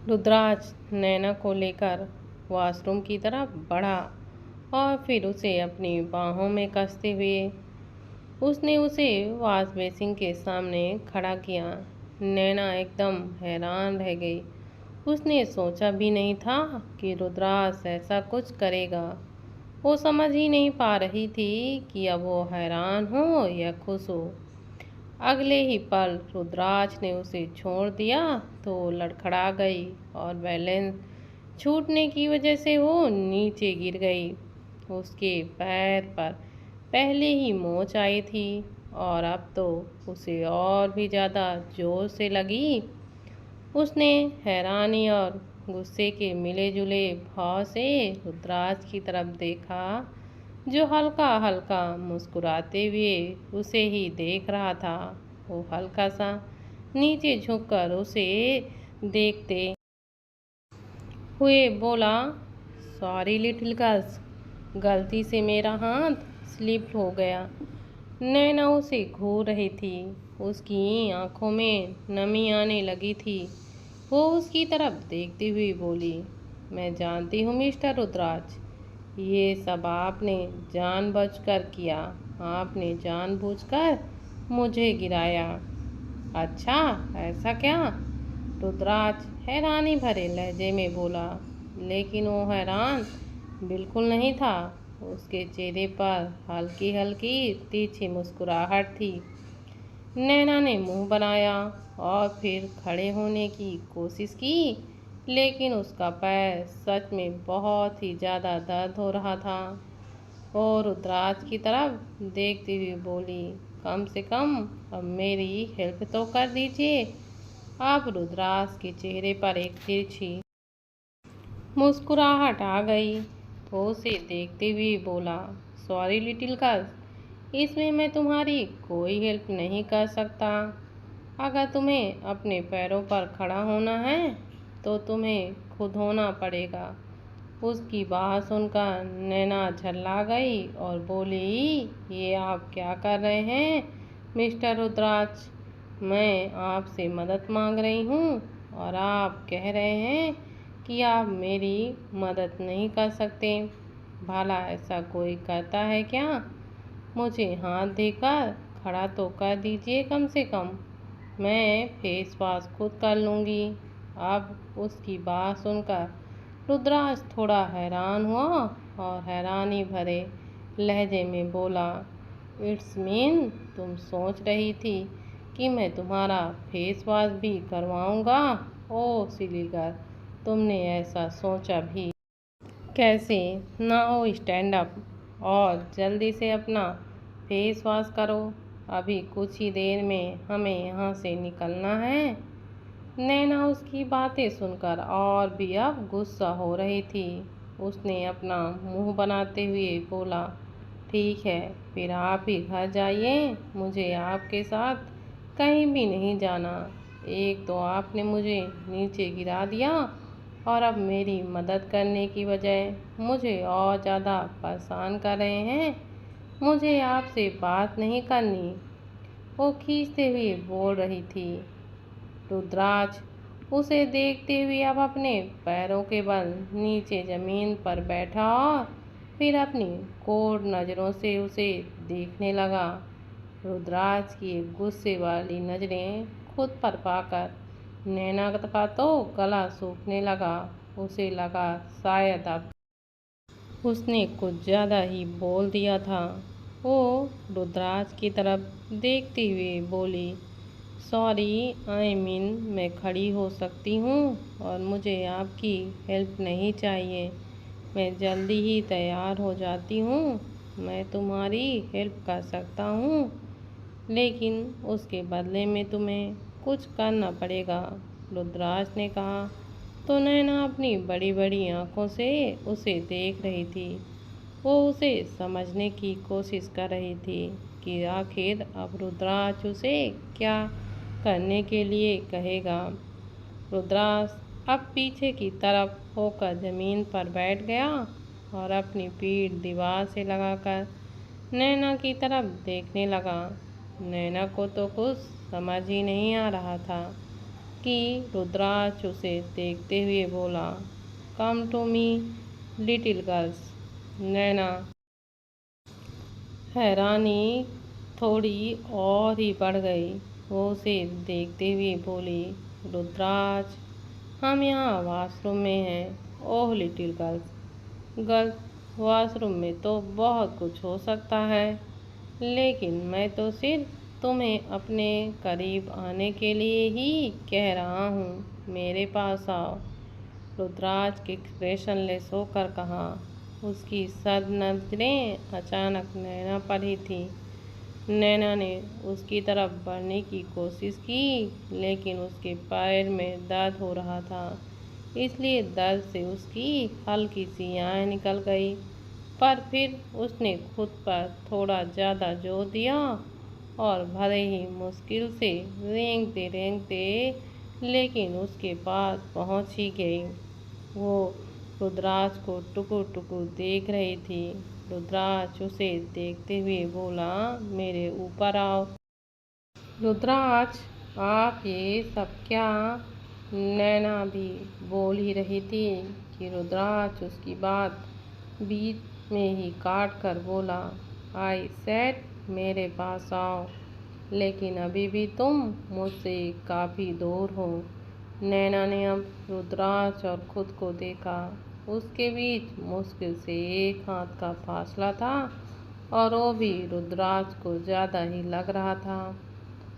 रुद्राज नैना को लेकर वॉशरूम की तरफ बढ़ा और फिर उसे अपनी बाहों में कसते हुए उसने उसे वॉश बेसिन के सामने खड़ा किया। नैना एकदम हैरान रह गई। उसने सोचा भी नहीं था कि रुद्राज ऐसा कुछ करेगा। वो समझ ही नहीं पा रही थी कि अब वो हैरान हो या खुश हो। अगले ही पल रुद्राज ने उसे छोड़ दिया तो लड़खड़ा गई और बैलेंस छूटने की वजह से वो नीचे गिर गई। उसके पैर पर पहले ही मोच आई थी और अब तो उसे और भी ज़्यादा जोर से लगी। उसने हैरानी और गुस्से के मिले जुले भाव से रुद्राज की तरफ देखा, जो हल्का हल्का मुस्कुराते हुए उसे ही देख रहा था। वो हल्का सा नीचे झुककर उसे देखते हुए बोला, सॉरी लिटिल गर्ल्स, गलती से मेरा हाथ स्लिप हो गया। नैना उसे घूर रही थी। उसकी आंखों में नमी आने लगी थी। वो उसकी तरफ देखते हुए बोली, मैं जानती हूँ मिस्टर रुद्राज, ये सब आपने जानबूझकर किया। आपने जानबूझकर मुझे गिराया। अच्छा, ऐसा क्या? रुद्राज हैरानी भरे लहजे में बोला, लेकिन वो हैरान बिल्कुल नहीं था। उसके चेहरे पर हल्की हल्की तीखी मुस्कुराहट थी। नैना ने मुंह बनाया और फिर खड़े होने की कोशिश की, लेकिन उसका पैर सच में बहुत ही ज़्यादा दर्द हो रहा था। और रुद्राज की तरफ देखती हुई बोली, कम से कम अब मेरी हेल्प तो कर दीजिए। अब रुद्राज के चेहरे पर एक तिरछी मुस्कुराहट आ गई। वो उसे देखते हुए बोला, सॉरी लिटिल गर्ल, इसमें मैं तुम्हारी कोई हेल्प नहीं कर सकता। अगर तुम्हें अपने पैरों पर खड़ा होना है तो तुम्हें खुद होना पड़ेगा। उसकी बात सुनकर नैना झल्ला गई और बोली, ये आप क्या कर रहे हैं मिस्टर रुद्राज? मैं आपसे मदद मांग रही हूँ और आप कह रहे हैं कि आप मेरी मदद नहीं कर सकते। भला ऐसा कोई करता है क्या? मुझे हाथ देकर खड़ा तो कर दीजिए कम से कम। मैं फेस वॉश खुद कर लूँगी। अब उसकी बात सुनकर रुद्राज थोड़ा हैरान हुआ और हैरानी भरे लहजे में बोला, इट्स मीन तुम सोच रही थी कि मैं तुम्हारा फेस वॉश भी करवाऊँगा? ओह सिली गर्ल, तुमने ऐसा सोचा भी कैसे? नाउ स्टैंड अप और जल्दी से अपना फेस वॉश करो। अभी कुछ ही देर में हमें यहाँ से निकलना है। नैना उसकी बातें सुनकर और भी अब गुस्सा हो रही थी। उसने अपना मुंह बनाते हुए बोला, ठीक है, फिर आप ही घर जाइए। मुझे आपके साथ कहीं भी नहीं जाना। एक तो आपने मुझे नीचे गिरा दिया और अब मेरी मदद करने की बजाय मुझे और ज़्यादा परेशान कर रहे हैं। मुझे आपसे बात नहीं करनी, वो खींचते हुए बोल रही थी। रुद्राज उसे देखते हुए अब अपने पैरों के बल नीचे जमीन पर बैठा और फिर अपनी कोर नज़रों से उसे देखने लगा। रुद्राज की गुस्से वाली नज़रें खुद पर पाकर नैना का तो गला सूखने लगा। उसे लगा शायद अब उसने कुछ ज़्यादा ही बोल दिया था। वो रुद्राज की तरफ देखते हुए बोली, सॉरी, आई मीन मैं खड़ी हो सकती हूँ और मुझे आपकी हेल्प नहीं चाहिए। मैं जल्दी ही तैयार हो जाती हूँ। मैं तुम्हारी हेल्प कर सकता हूँ, लेकिन उसके बदले में तुम्हें कुछ करना पड़ेगा, रुद्राज ने कहा। तो नैना अपनी बड़ी बड़ी आंखों से उसे देख रही थी। वो उसे समझने की कोशिश कर रही थी कि आखिर अब रुद्राज उसे क्या करने के लिए कहेगा। रुद्राज अब पीछे की तरफ होकर जमीन पर बैठ गया और अपनी पीठ दीवार से लगाकर नैना की तरफ देखने लगा। नैना को तो कुछ समझ ही नहीं आ रहा था कि रुद्राक्ष उसे देखते हुए बोला, come to me little girls. Naina हैरानी थोड़ी और ही बढ़ गई। वो उसे देखते हुए बोली, रुद्राक्ष हम यहाँ वॉशरूम में हैं। ओह लिटिल गर्ल्स, गर्ल्स वॉशरूम में तो बहुत कुछ हो सकता है, लेकिन मैं तो सिर्फ तुम्हें अपने करीब आने के लिए ही कह रहा हूँ, मेरे पास आओ। रुद्राक्ष एक्सप्रेशनलेस होकर कहा। उसकी सब नजरें अचानक नैना पर ही थी। नैना ने उसकी तरफ बढ़ने की कोशिश की, लेकिन उसके पैर में दर्द हो रहा था, इसलिए दर्द से उसकी हल्की सी आह निकल गई। पर फिर उसने खुद पर थोड़ा ज़्यादा जोर दिया और भले ही मुश्किल से रेंगते रेंगते लेकिन उसके पास पहुंच ही गई। वो रुद्राक्ष को टुकुर टुकुर देख रही थी। रुद्राक्ष उसे देखते हुए बोला, मेरे ऊपर आओ। रुद्राक्ष आप ये सब क्या? नैना भी बोल ही रही थी कि रुद्राक्ष उसकी बात बीच में ही काट कर बोला, आई सेड मेरे पास आओ, लेकिन अभी भी तुम मुझसे काफ़ी दूर हो। नैना ने अब रुद्राक्ष और खुद को देखा। उसके बीच मुश्किल से एक हाथ का फासला था और वो भी रुद्राक्ष को ज़्यादा ही लग रहा था।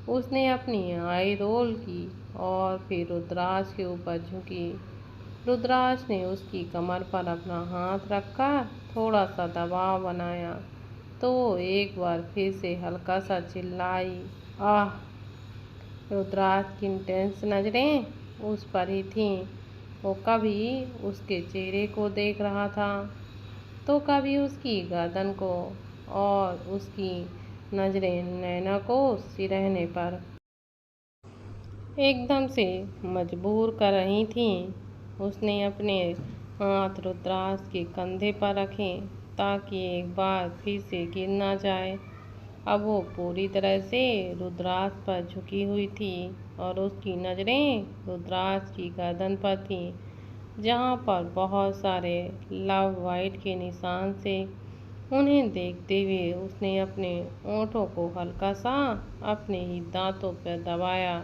उसने अपनी आई रोल की और फिर रुद्राक्ष के ऊपर झुकी। रुद्राक्ष ने उसकी कमर पर अपना हाथ रखकर थोड़ा सा दबाव बनाया तो वो एक बार फिर से हल्का सा चिल्लाई, आह। रुद्राक्ष की इंटेंस नज़रें उस पर ही थीं। वो कभी उसके चेहरे को देख रहा था तो कभी उसकी गर्दन को, और उसकी नज़रें नैना को सिरहने पर एकदम से मजबूर कर रही थीं। उसने अपने हाथ रुद्राक्ष के कंधे पर रखे ताकि एक बार फिर से गिर ना जाए। अब वो पूरी तरह से रुद्राक्ष पर झुकी हुई थी और उसकी नज़रें रुद्राक्ष की गर्दन पर थीं, जहाँ पर बहुत सारे लव वाइट के निशान से। उन्हें देखते हुए उसने अपने ओंठों को हल्का सा अपने ही दांतों पर दबाया।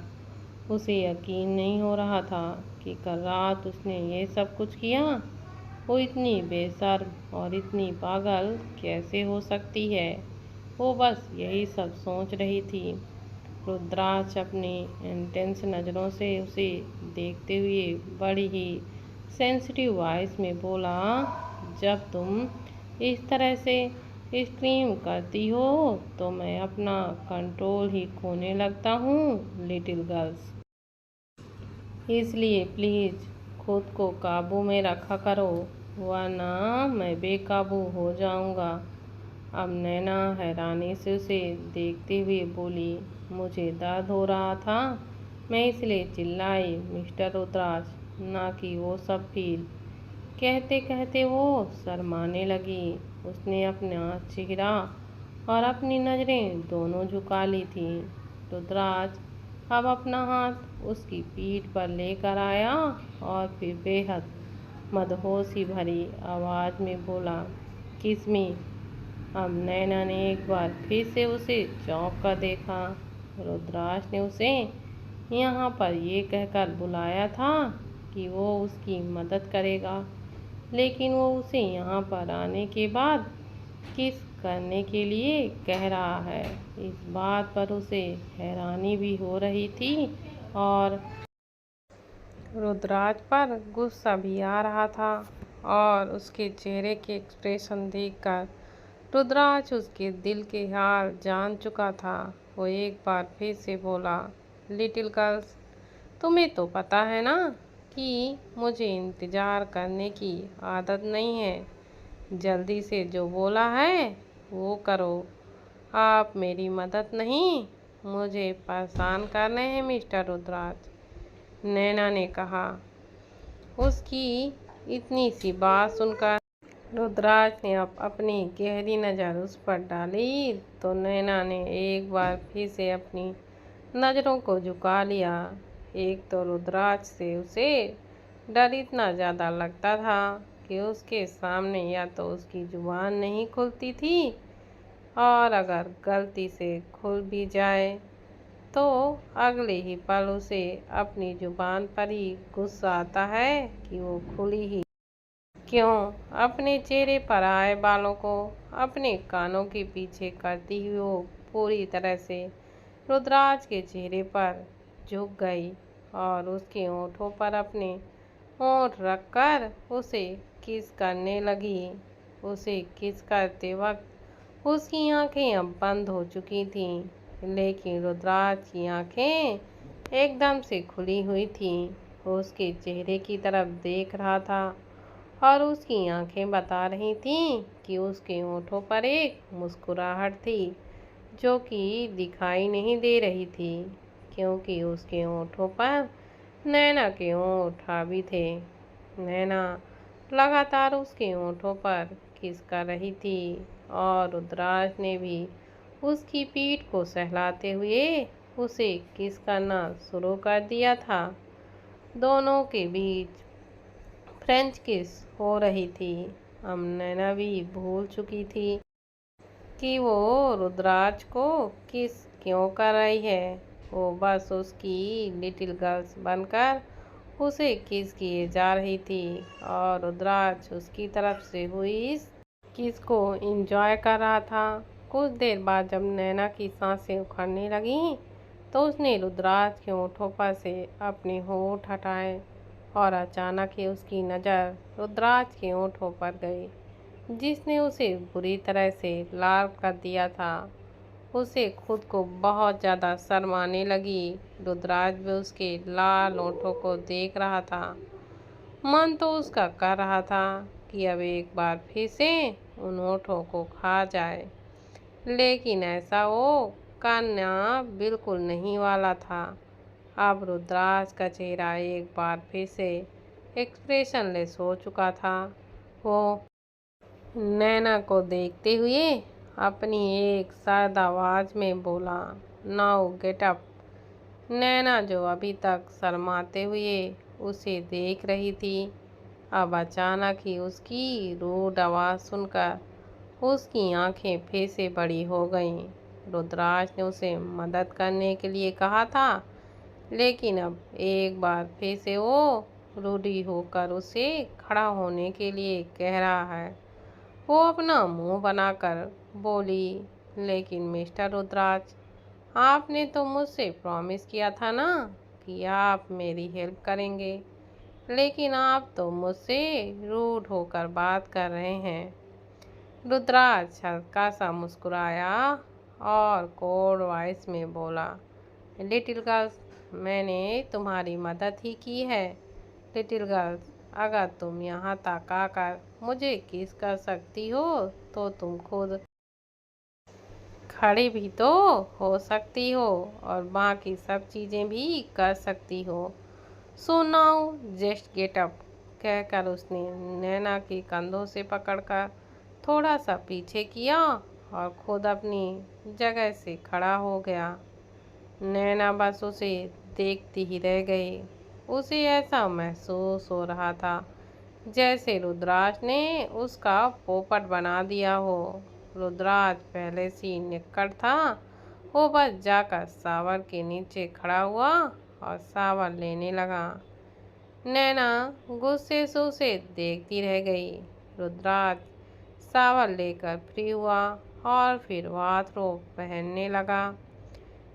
उसे यकीन नहीं हो रहा था कि कल रात उसने ये सब कुछ किया। वो इतनी बेशर्म और इतनी पागल कैसे हो सकती है? वो बस यही सब सोच रही थी। रुद्राक्ष अपनी इंटेंस नज़रों से उसे देखते हुए बड़ी ही सेंसिटिव वॉइस में बोला, जब तुम इस तरह से स्क्रीम करती हो तो मैं अपना कंट्रोल ही खोने लगता हूँ लिटिल गर्ल्स। इसलिए प्लीज़ खुद को काबू में रखा करो, वरना मैं बेकाबू हो जाऊँगा। अब नैना हैरानी से उसे देखते हुए बोली, मुझे दर्द हो रहा था, मैं इसलिए चिल्लाई मिस्टर रुद्राक्ष, ना कि वो सब फील। कहते कहते वो शर्माने लगी। उसने अपना चेहरा और अपनी नज़रें दोनों झुका ली थीं। रुद्राक्ष अब अपना हाथ उसकी पीठ पर लेकर आया और फिर बेहद मदहोशी भरी आवाज़ में बोला, किस मी। अब नैना ने एक बार फिर से उसे चौंक कर देखा। रुद्राक्ष ने उसे यहाँ पर ये कहकर बुलाया था कि वो उसकी मदद करेगा, लेकिन वो उसे यहाँ पर आने के बाद किस करने के लिए कह रहा है, इस बात पर उसे हैरानी भी हो रही थी और रुद्राक्ष पर गुस्सा भी आ रहा था। और उसके चेहरे के एक्सप्रेशन देखकर रुद्राक्ष उसके दिल के हाल जान चुका था। वो एक बार फिर से बोला, लिटिल गर्ल्स, तुम्हें तो पता है ना कि मुझे इंतज़ार करने की आदत नहीं है। जल्दी से जो बोला है वो करो। आप मेरी मदद नहीं, मुझे परेशान कर रहे हैं मिस्टर रुद्राक्ष, नैना ने कहा। उसकी इतनी सी बात सुनकर रुद्राक्ष ने अब अपनी गहरी नज़र उस पर डाली तो नैना ने एक बार फिर से अपनी नज़रों को झुका लिया। एक तो रुद्राज से उसे डर इतना ज़्यादा लगता था कि उसके सामने या तो उसकी जुबान नहीं खुलती थी, और अगर गलती से खुल भी जाए तो अगले ही पल उसे अपनी जुबान पर ही गुस्सा आता है कि वो खुली ही क्यों। अपने चेहरे पर आए बालों को अपने कानों के पीछे करती हुई वो पूरी तरह से रुद्राज के चेहरे पर झुक गई और उसके होठों पर अपने होंठ रखकर उसे किस करने लगी। उसे किस करते वक्त उसकी आंखें अब बंद हो चुकी थीं, लेकिन रुद्राज की आंखें एकदम से खुली हुई थीं। वो उसके चेहरे की तरफ देख रहा था और उसकी आंखें बता रही थीं कि उसके होठों पर एक मुस्कुराहट थी जो कि दिखाई नहीं दे रही थी, क्योंकि उसके होठों पर नैना के होंठ हावी थे। नैना लगातार उसके होठों पर किस कर रही थी और रुद्राज ने भी उसकी पीठ को सहलाते हुए उसे किस करना शुरू कर दिया था। दोनों के बीच फ्रेंच किस हो रही थी। अब नैना भी भूल चुकी थी कि वो रुद्राज को किस क्यों कर रही है। वो बस उसकी लिटिल गर्ल्स बनकर उसे किस किए जा रही थी और रुद्राज उसकी तरफ से हुई इस किस को एंजॉय कर रहा था। कुछ देर बाद जब नैना की सांसें उखड़ने लगीं तो उसने रुद्राज के होठों पर से अपने होठ हटाए और अचानक ही उसकी नज़र रुद्राज के होठों पर गई जिसने उसे बुरी तरह से लाल कर दिया था। उसे खुद को बहुत ज़्यादा शर्माने लगी। रुद्राज भी उसके लाल होठों को देख रहा था। मन तो उसका कर रहा था कि अब एक बार फिर से उन होठों को खा जाए, लेकिन ऐसा वो करना बिल्कुल नहीं वाला था। अब रुद्राज का चेहरा एक बार फिर से एक्सप्रेशनलेस हो चुका था। वो नैना को देखते हुए अपनी एक सर्द आवाज़ में बोला, नाउ गेट अप। नैना जो अभी तक शर्माते हुए उसे देख रही थी, अब अचानक ही उसकी रूड आवाज़ सुनकर उसकी आंखें फिर से बड़ी हो गईं। रुद्राज ने उसे मदद करने के लिए कहा था, लेकिन अब एक बार फिर से वो रूडी होकर उसे खड़ा होने के लिए कह रहा है। वो अपना मुंह बनाकर बोली, लेकिन मिस्टर रुद्राज, आपने तो मुझसे प्रॉमिस किया था ना कि आप मेरी हेल्प करेंगे, लेकिन आप तो मुझसे रूड होकर बात कर रहे हैं। रुद्राज हल्का सा मुस्कुराया और कोड वॉइस में बोला, लिटिल गर्ल्स, मैंने तुम्हारी मदद ही की है। लिटिल गर्ल्स, अगर तुम यहाँ तक आकर मुझे किस कर सकती हो तो तुम खुद खड़ी भी तो हो सकती हो और बाकी सब चीज़ें भी कर सकती हो। So now just get up, कहकर उसने नैना के कंधों से पकड़कर थोड़ा सा पीछे किया और खुद अपनी जगह से खड़ा हो गया। नैना बस उसे देखती ही रह गई। उसे ऐसा महसूस हो रहा था जैसे रुद्राज ने उसका पोपट बना दिया हो। रुद्राज पहले से ही निकट था। वो बस जाकर शावर के नीचे खड़ा हुआ और शावर लेने लगा। नैना गुस्से से उसे देखती रह गई। रुद्राज शावर लेकर फ्री हुआ और फिर बाथरोब पहनने लगा।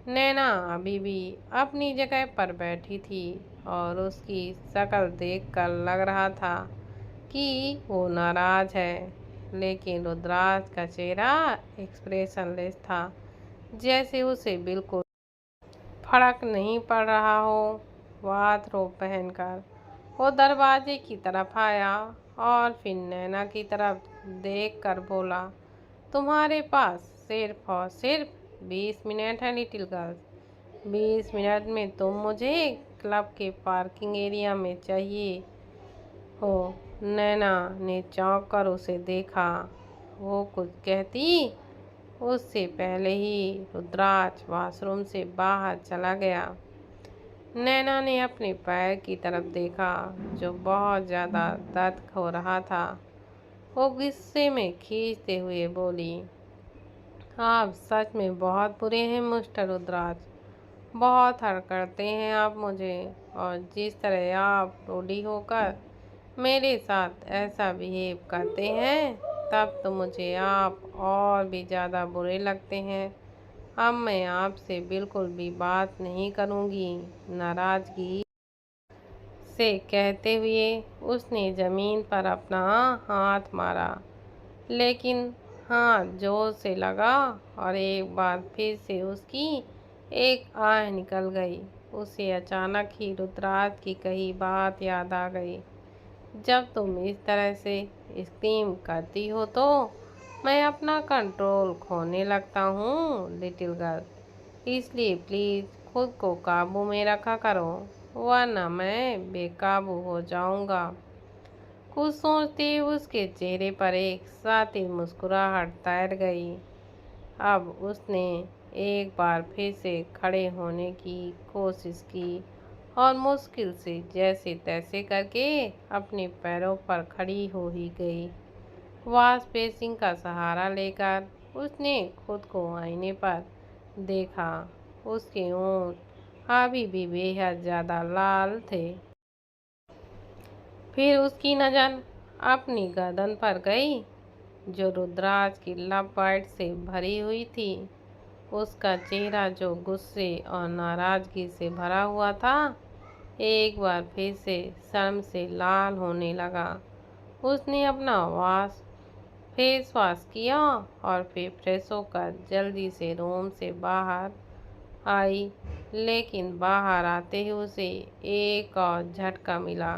नैना अभी भी अपनी जगह पर बैठी थी और उसकी शक्ल देखकर लग रहा था कि वो नाराज है, लेकिन रुद्राज का चेहरा एक्सप्रेशनलेस था, जैसे उसे बिल्कुल फर्क नहीं पड़ रहा हो। बाथरोब पहनकर वो दरवाजे की तरफ आया और फिर नैना की तरफ देखकर बोला, तुम्हारे पास सिर्फ और सिर्फ 20 मिनट है लिटिल गर्ल्स। 20 मिनट में तुम मुझे क्लब के पार्किंग एरिया में चाहिए हो। नैना ने चौंक कर उसे देखा। वो कुछ कहती उससे पहले ही रुद्राज वॉशरूम से बाहर चला गया। नैना ने अपने पैर की तरफ देखा जो बहुत ज़्यादा दर्द हो रहा था। वो गुस्से में खींचते हुए बोली, आप सच में बहुत बुरे हैं मिस्टर रुद्राज। बहुत हर्ट करते हैं आप मुझे, और जिस तरह आप रूडी होकर मेरे साथ ऐसा बिहेव करते हैं तब तो मुझे आप और भी ज़्यादा बुरे लगते हैं। अब मैं आपसे बिल्कुल भी बात नहीं करूँगी। नाराज़गी से कहते हुए उसने ज़मीन पर अपना हाथ मारा, लेकिन हाथ जोर से लगा और एक बार फिर से उसकी एक आह निकल गई। उसे अचानक ही रुद्राज की कही बात याद आ गई, जब तुम इस तरह से स्क्रीम करती हो तो मैं अपना कंट्रोल खोने लगता हूँ लिटिल गर्ल। इसलिए प्लीज़ खुद को काबू में रखा करो, वरना मैं बेकाबू हो जाऊँगा। कुछ सोचते ही उसके चेहरे पर एक साथी मुस्कुराहट तैर गई। अब उसने एक बार फिर से खड़े होने की कोशिश की और मुश्किल से जैसे तैसे करके अपने पैरों पर खड़ी हो ही गई। वॉश बेसिन का सहारा लेकर उसने खुद को आईने पर देखा। उसके होंठ अभी भी बेहद ज़्यादा लाल थे। फिर उसकी नज़र अपनी गर्दन पर गई जो रुद्राज की लब बाइट से भरी हुई थी। उसका चेहरा जो गुस्से और नाराज़गी से भरा हुआ था, एक बार फिर से शर्म से लाल होने लगा। उसने अपना फेस वॉश किया और फिर फ्रेश होकर जल्दी से रूम से बाहर आई, लेकिन बाहर आते ही उसे एक और झटका मिला,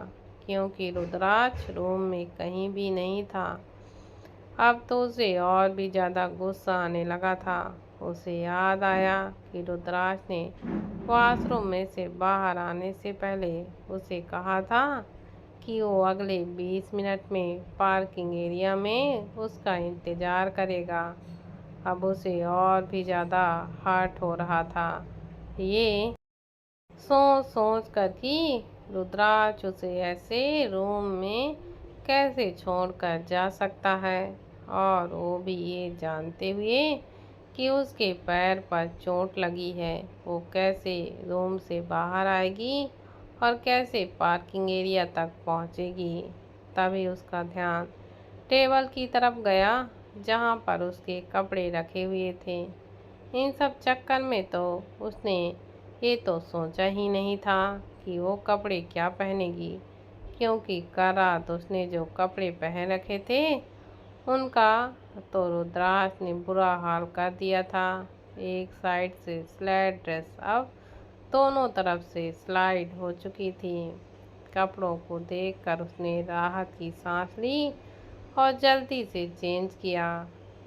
क्योंकि रुद्राज रूम में कहीं भी नहीं था। अब तो उसे और भी ज़्यादा गुस्सा आने लगा था। उसे याद आया कि रुद्राज ने वॉशरूम में से बाहर आने से पहले उसे कहा था कि वो अगले 20 मिनट में पार्किंग एरिया में उसका इंतज़ार करेगा। अब उसे और भी ज़्यादा हर्ट हो रहा था, ये सोच सोच कर कि रुद्राज उसे ऐसे रूम में कैसे छोड़कर जा सकता है, और वो भी ये जानते हुए कि उसके पैर पर चोट लगी है। वो कैसे रूम से बाहर आएगी और कैसे पार्किंग एरिया तक पहुंचेगी। तभी उसका ध्यान टेबल की तरफ गया जहां पर उसके कपड़े रखे हुए थे। इन सब चक्कर में तो उसने ये तो सोचा ही नहीं था कि वो कपड़े क्या पहनेगी, क्योंकि कल रात उसने जो कपड़े पहन रखे थे उनका तो रुद्राज ने बुरा हाल कर दिया था। एक साइड से स्लैट ड्रेस अब दोनों तरफ से स्लाइड हो चुकी थी। कपड़ों को देखकर उसने राहत की सांस ली और जल्दी से चेंज किया।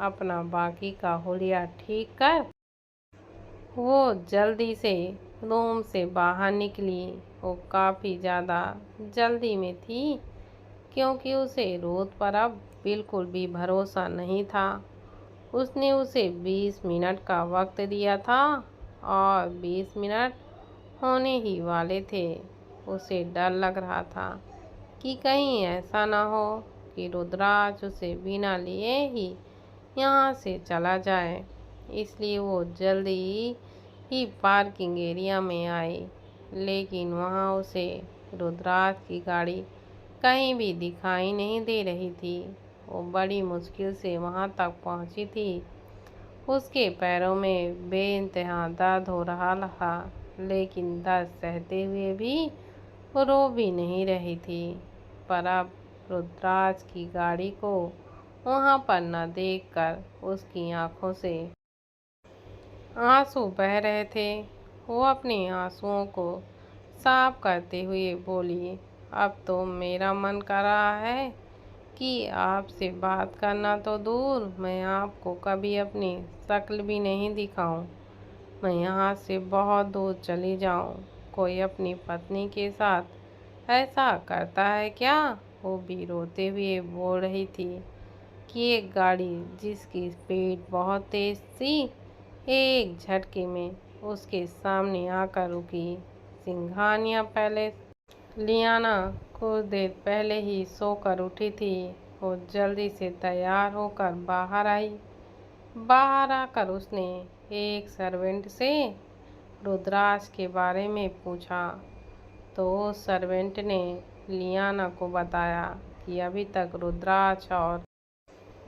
अपना बाकी का हुलिया ठीक कर वो जल्दी से रूम से बाहर निकली। वो काफ़ी ज़्यादा जल्दी में थी, क्योंकि उसे रोद पर अब बिल्कुल भी भरोसा नहीं था। उसने उसे 20 मिनट का वक्त दिया था और 20 मिनट होने ही वाले थे। उसे डर लग रहा था कि कहीं ऐसा ना हो कि रुद्राज उसे बिना लिए ही यहाँ से चला जाए। इसलिए वो जल्दी ही पार्किंग एरिया में आई, लेकिन वहाँ उसे रुद्राज की गाड़ी कहीं भी दिखाई नहीं दे रही थी। वो बड़ी मुश्किल से वहाँ तक पहुँची थी। उसके पैरों में बेइंतहा दर्द हो रहा था, लेकिन दर्द सहते हुए भी वो रो भी नहीं रही थी। पर अब रुद्राज की गाड़ी को वहाँ पर न देखकर उसकी आंखों से आंसू बह रहे थे। वो अपने आंसुओं को साफ करते हुए बोली, अब तो मेरा मन कर रहा है कि आपसे बात करना तो दूर, मैं आपको कभी अपनी शक्ल भी नहीं दिखाऊं। मैं यहाँ से बहुत दूर चली जाऊं। कोई अपनी पत्नी के साथ ऐसा करता है क्या? वो भी रोते हुए बोल रही थी कि एक गाड़ी जिसकी स्पीड बहुत तेज थी एक झटके में उसके सामने आकर रुकी। सिंघानिया पैलेस। लियाना कुछ देर पहले ही सोकर उठी थी। वो जल्दी से तैयार होकर बाहर आई। बाहर आकर उसने एक सर्वेंट से रुद्राक्ष के बारे में पूछा तो सर्वेंट ने लियाना को बताया कि अभी तक रुद्राक्ष और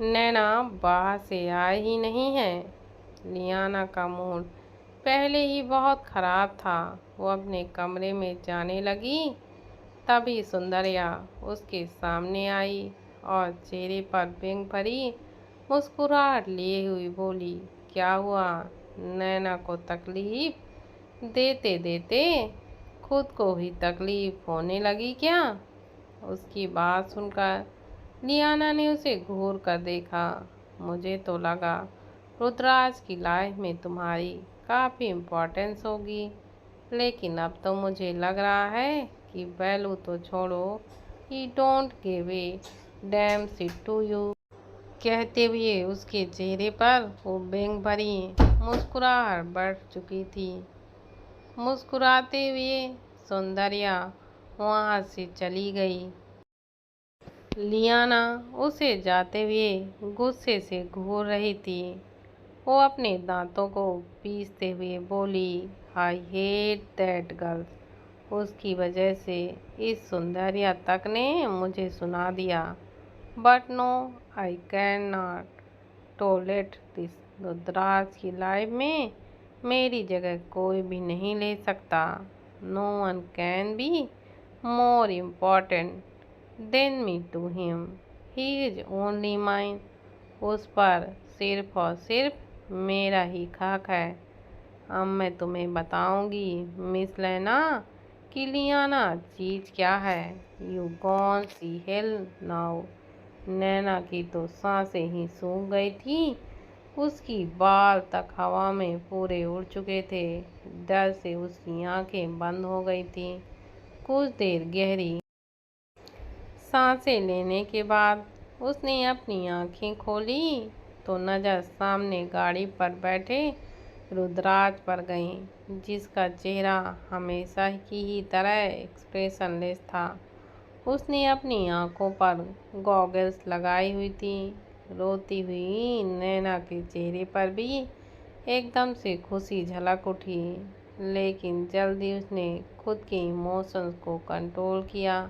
नैना बाहर से आए ही नहीं हैं। लियाना का मूड पहले ही बहुत खराब था। वो अपने कमरे में जाने लगी, तभी सुंदरिया उसके सामने आई और चेहरे पर व्यंग भरी मुस्कुराहट लिए हुई बोली, क्या हुआ? नैना को तकलीफ देते देते खुद को ही तकलीफ होने लगी क्या? उसकी बात सुनकर लियाना ने उसे घूर कर देखा। मुझे तो लगा रुद्राक्ष की लाइफ में तुम्हारी काफ़ी इम्पोर्टेंस होगी, लेकिन अब तो मुझे लग रहा है कि वैल्यू तो छोड़ो, he don't give a damn shit to you. कहते हुए उसके चेहरे पर वो व्यंग भरी मुस्कुराहट बढ़ चुकी थी। मुस्कुराते हुए सौंदर्या वहाँ से चली गई। लियाना उसे जाते हुए गुस्से से घूर रही थी। वो अपने दांतों को पीसते हुए बोली, आई हेट दैट गर्ल्स। उसकी वजह से इस सौंदर्या तक ने मुझे सुना दिया। But no, I can not tolerate this. Rudraksh की लाइफ में मेरी जगह कोई भी नहीं ले सकता। No one can be more important than me to him. He is only mine. उस पर सिर्फ और सिर्फ मेरा ही हक है। अब मैं तुम्हें बताऊंगी मिस लेना कि लियाना चीज क्या है। You gonna see hell now. Naina की तो सांसें ही सूख गई थी। उसकी बाल तक हवा में पूरे उड़ चुके थे। डर से उसकी आंखें बंद हो गई थी। कुछ देर गहरी सांसें लेने के बाद उसने अपनी आंखें खोली तो नज़र सामने गाड़ी पर बैठे रुद्राक्ष पर गई, जिसका चेहरा हमेशा की ही तरह एक्सप्रेशनलेस था। उसने अपनी आंखों पर गॉगल्स लगाई हुई थी। रोती हुई नैना के चेहरे पर भी एकदम से खुशी झलक उठी, लेकिन जल्दी उसने खुद के इमोशंस को कंट्रोल किया।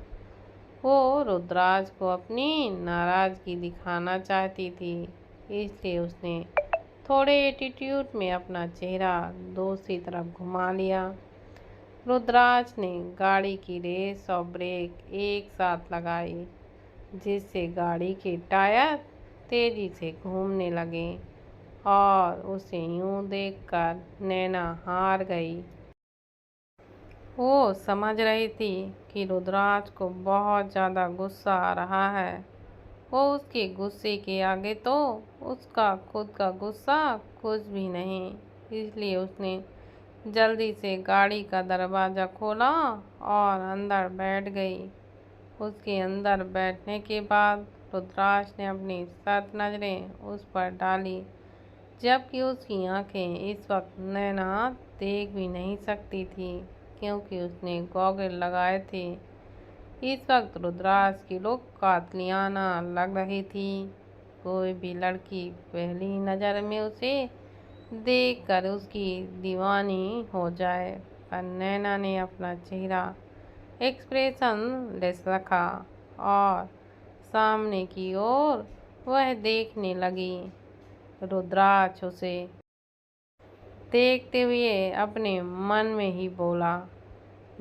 वो रुद्राक्ष को अपनी नाराज़गी दिखाना चाहती थी, इसलिए उसने थोड़े एटीट्यूड में अपना चेहरा दूसरी तरफ घुमा लिया। रुद्राक्ष ने गाड़ी की रेस और ब्रेक एक साथ लगाई, जिससे गाड़ी के टायर तेजी से घूमने लगे और उसे यूं देखकर नैना हार गई। वो समझ रही थी कि रुद्राक्ष को बहुत ज़्यादा गुस्सा आ रहा है। वो उसके गुस्से के आगे तो उसका खुद का गुस्सा कुछ भी नहीं। इसलिए उसने जल्दी से गाड़ी का दरवाज़ा खोला और अंदर बैठ गई। उसके अंदर बैठने के बाद रुद्राक्ष ने अपनी सख्त नज़रें उस पर डाली, जबकि उसकी आंखें इस वक्त नैना देख भी नहीं सकती थी, क्योंकि उसने गॉगल लगाए थे। इस वक्त रुद्राक्ष की लुक कातलियाना लग रही थी। कोई भी लड़की पहली नज़र में उसे देखकर उसकी दीवानी हो जाए, पर नैना ने अपना चेहरा एक्सप्रेशन लेस रखा और सामने की ओर वह देखने लगी। रुद्राक्ष उसे देखते हुए अपने मन में ही बोला,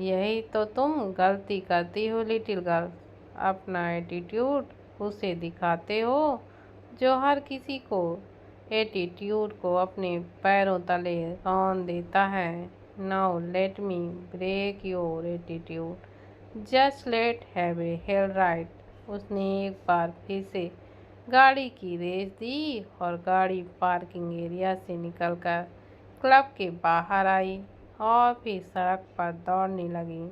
यही तो तुम गलती करती हो लिटिल गर्ल। अपना एटीट्यूड उसे दिखाते हो जो हर किसी को एटीट्यूड को अपने पैरों तले रौंद देता है। Now let me break your attitude, just let have a hell right. उसने एक बार फिर से गाड़ी की रेस दी और गाड़ी पार्किंग एरिया से निकलकर क्लब के बाहर आई और फिर सड़क पर दौड़ने लगी।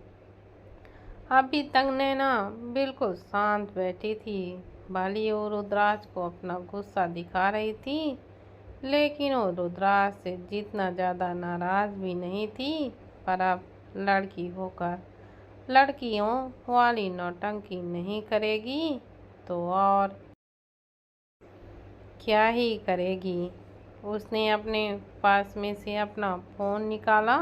अभी तक नैना बिल्कुल शांत बैठी थी। भली वो रुद्राक्ष को अपना गुस्सा दिखा रही थी, लेकिन वो रुद्राक्ष से जितना ज़्यादा नाराज़ भी नहीं थी, पर अब लड़की होकर लड़कियों वाली नौटंकी नहीं करेगी तो और क्या ही करेगी। उसने अपने पास में से अपना फ़ोन निकाला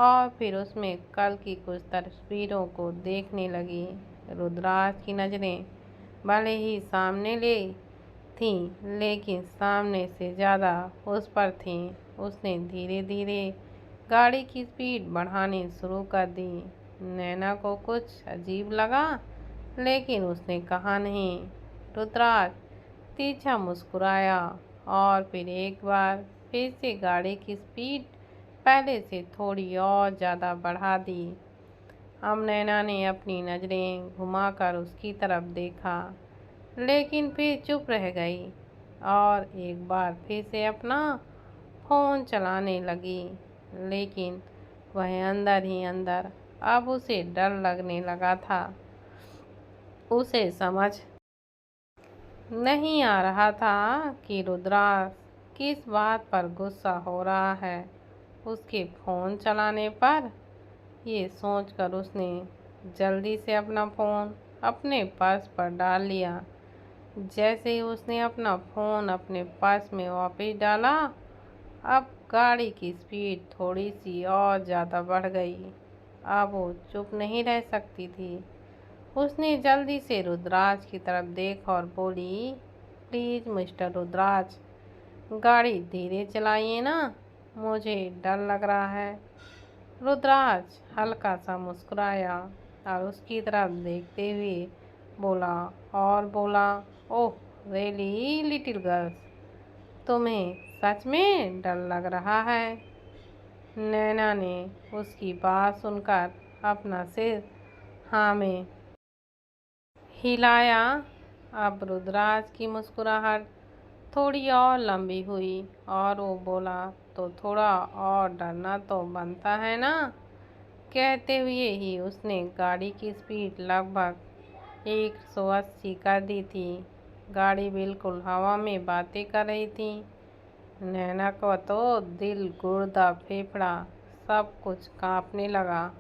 और फिर उसमें कल की कुछ तस्वीरों को देखने लगी। रुद्राज की नज़रें भले ही सामने ले थीं, लेकिन सामने से ज़्यादा उस पर थीं। उसने धीरे धीरे गाड़ी की स्पीड बढ़ानी शुरू कर दी। नैना को कुछ अजीब लगा, लेकिन उसने कहा नहीं। रुद्राज तिरछा मुस्कुराया और फिर एक बार फिर से गाड़ी की स्पीड पहले से थोड़ी और ज़्यादा बढ़ा दी। अब नैना ने अपनी नज़रें घुमाकर उसकी तरफ देखा, लेकिन फिर चुप रह गई और एक बार फिर से अपना फ़ोन चलाने लगी। लेकिन वह अंदर ही अंदर अब उसे डर लगने लगा था। उसे समझ नहीं आ रहा था कि रुद्राज किस बात पर गुस्सा हो रहा है, उसके फ़ोन चलाने पर। ये सोचकर उसने जल्दी से अपना फ़ोन अपने पर्स पर डाल लिया। जैसे ही उसने अपना फ़ोन अपने पर्स में वापस डाला, अब गाड़ी की स्पीड थोड़ी सी और ज़्यादा बढ़ गई। अब वो चुप नहीं रह सकती थी। उसने जल्दी से रुद्राज की तरफ देखा और बोली, प्लीज़ मिस्टर रुद्राज, गाड़ी धीरे चलाइए ना, मुझे डर लग रहा है। रुद्राज हल्का सा मुस्कुराया और उसकी तरफ देखते हुए बोला, ओह रियली लिटिल गर्ल्स, तुम्हें सच में डर लग रहा है। नैना ने उसकी बात सुनकर अपना सिर हाँ में हिलाया। अब रुद्राज की मुस्कुराहट थोड़ी और लंबी हुई और वो बोला, तो थोड़ा और डरना तो बनता है ना। कहते हुए ही उसने गाड़ी की स्पीड लगभग 180 कर दी थी। गाड़ी बिल्कुल हवा में बातें कर रही थी। नैना को तो दिल, गुर्दा, फेफड़ा सब कुछ कांपने लगा।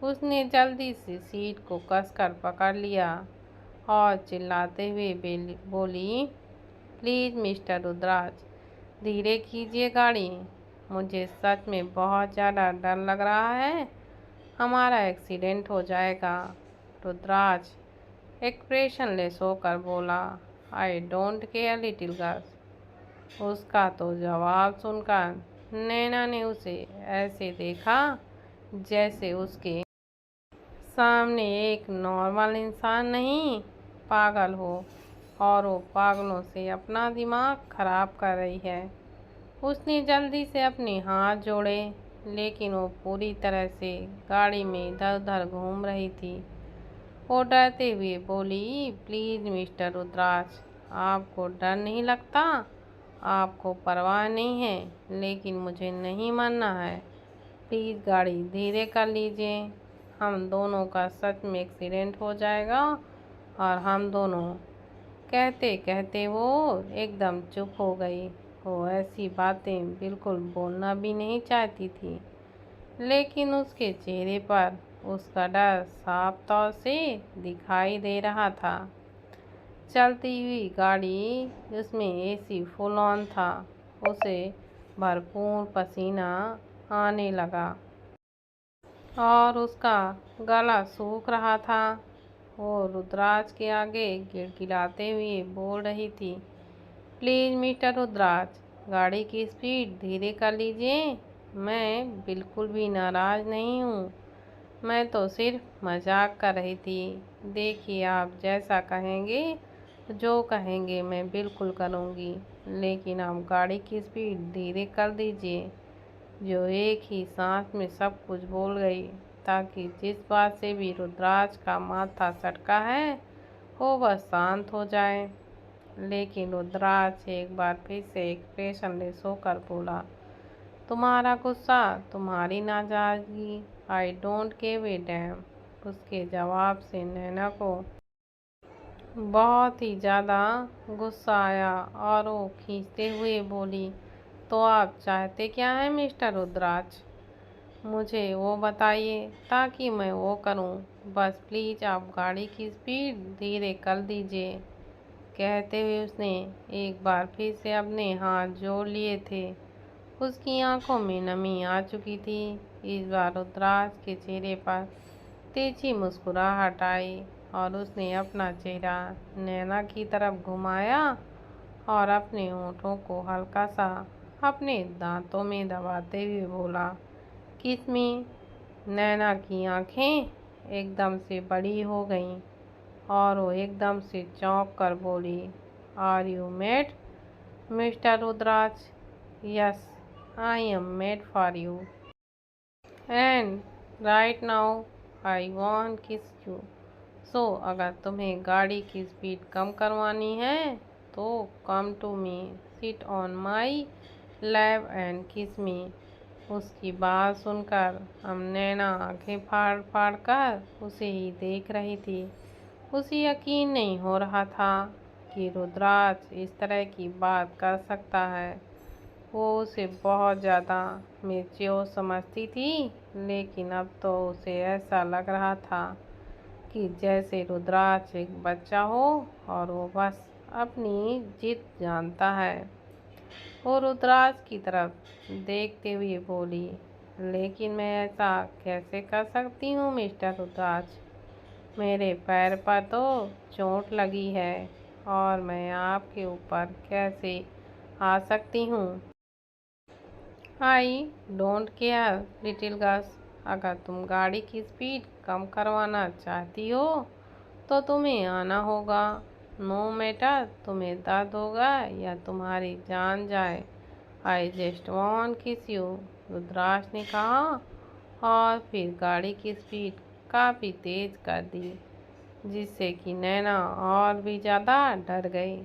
उसने जल्दी से सीट को कसकर पकड़ लिया और चिल्लाते हुए बोली, प्लीज़ मिस्टर रुद्राज, धीरे कीजिए गाड़ी, मुझे सच में बहुत ज़्यादा डर लग रहा है, हमारा एक्सीडेंट हो जाएगा। रुद्राज एक्सप्रेशनलेस होकर बोला, I don't care little girls. उसका तो जवाब सुनकर नैना ने उसे ऐसे देखा जैसे उसके सामने एक नॉर्मल इंसान नहीं, पागल हो, और वो पागलों से अपना दिमाग खराब कर रही है। उसने जल्दी से अपने हाथ जोड़े, लेकिन वो पूरी तरह से गाड़ी में इधर उधर घूम रही थी। वो डरते हुए बोली, प्लीज़ मिस्टर रुद्राज, आपको डर नहीं लगता, आपको परवाह नहीं है, लेकिन मुझे नहीं मानना है। प्लीज़ गाड़ी धीरे कर लीजिए, हम दोनों का सच में एक्सीडेंट हो जाएगा और हम दोनों। कहते कहते वो एकदम चुप हो गई। वो ऐसी बातें बिल्कुल बोलना भी नहीं चाहती थी, लेकिन उसके चेहरे पर उसका डर साफ तौर से दिखाई दे रहा था। चलती हुई गाड़ी, उसमें एसी फुल ऑन था, उसे भरपूर पसीना आने लगा और उसका गला सूख रहा था। वो रुद्राज के आगे गिड़गिड़ाते हुए बोल रही थी, प्लीज़ मिस्टर रुद्राज, गाड़ी की स्पीड धीरे कर लीजिए, मैं बिल्कुल भी नाराज़ नहीं हूँ, मैं तो सिर्फ मजाक कर रही थी। देखिए, आप जैसा कहेंगे, जो कहेंगे मैं बिल्कुल करूँगी, लेकिन आप गाड़ी की स्पीड धीरे कर दीजिए। जो एक ही सांस में सब कुछ बोल गई, ताकि जिस बात से भी रुद्राज का माथा सटका है वो बस शांत हो जाए। लेकिन रुद्राज एक बार फिर से एक्सप्रेशनलेस होकर बोला, तुम्हारा गुस्सा, तुम्हारी नाराजगी, I don't give a dam. उसके जवाब से नैना को बहुत ही ज़्यादा गुस्सा आया और वो खींचते हुए बोली, तो आप चाहते क्या हैं मिस्टर रुद्राज? मुझे वो बताइए ताकि मैं वो करूं। बस प्लीज़ आप गाड़ी की स्पीड धीरे कर दीजिए। कहते हुए उसने एक बार फिर से अपने हाथ जोड़ लिए थे। उसकी आंखों में नमी आ चुकी थी। इस बार रुद्राज के चेहरे पर तेजी मुस्कुराहट आई और उसने अपना चेहरा नैना की तरफ घुमाया और अपने होठों को हल्का सा अपने दांतों में दबाते हुए बोला, किस्मी। नैना की आंखें एकदम से बड़ी हो गईं और वो एकदम से चौंक कर बोली, are you made mister Rudras? Yes, I am made for you and right now I want किस यू। सो अगर तुम्हें गाड़ी की स्पीड कम करवानी है तो कम to me, sit on my lap and किस मी। उसकी बात सुनकर हम नैना आंखें फाड़ फाड़ कर उसे ही देख रही थी। उसे यकीन नहीं हो रहा था कि रुद्राज इस तरह की बात कर सकता है। वो उसे बहुत ज़्यादा मैच्योर समझती थी, लेकिन अब तो उसे ऐसा लग रहा था कि जैसे रुद्राज एक बच्चा हो और वो बस अपनी जिद जानता है। वो रुद्राज की तरफ देखते हुए बोली, लेकिन मैं ऐसा कैसे कर सकती हूँ मिस्टर रुद्राज? मेरे पैर पर तो चोट लगी है और मैं आपके ऊपर कैसे आ सकती हूँ? I don't care little girls. अगर तुम गाड़ी की स्पीड कम करवाना चाहती हो तो तुम्हें आना होगा। नो मैटर तुम्हें दर्द होगा या तुम्हारी जान जाए। आई जस्ट वॉन्ट किस यू, रुद्राज ने कहा और फिर गाड़ी की स्पीड काफ़ी तेज कर दी, जिससे कि नैना और भी ज़्यादा डर गई।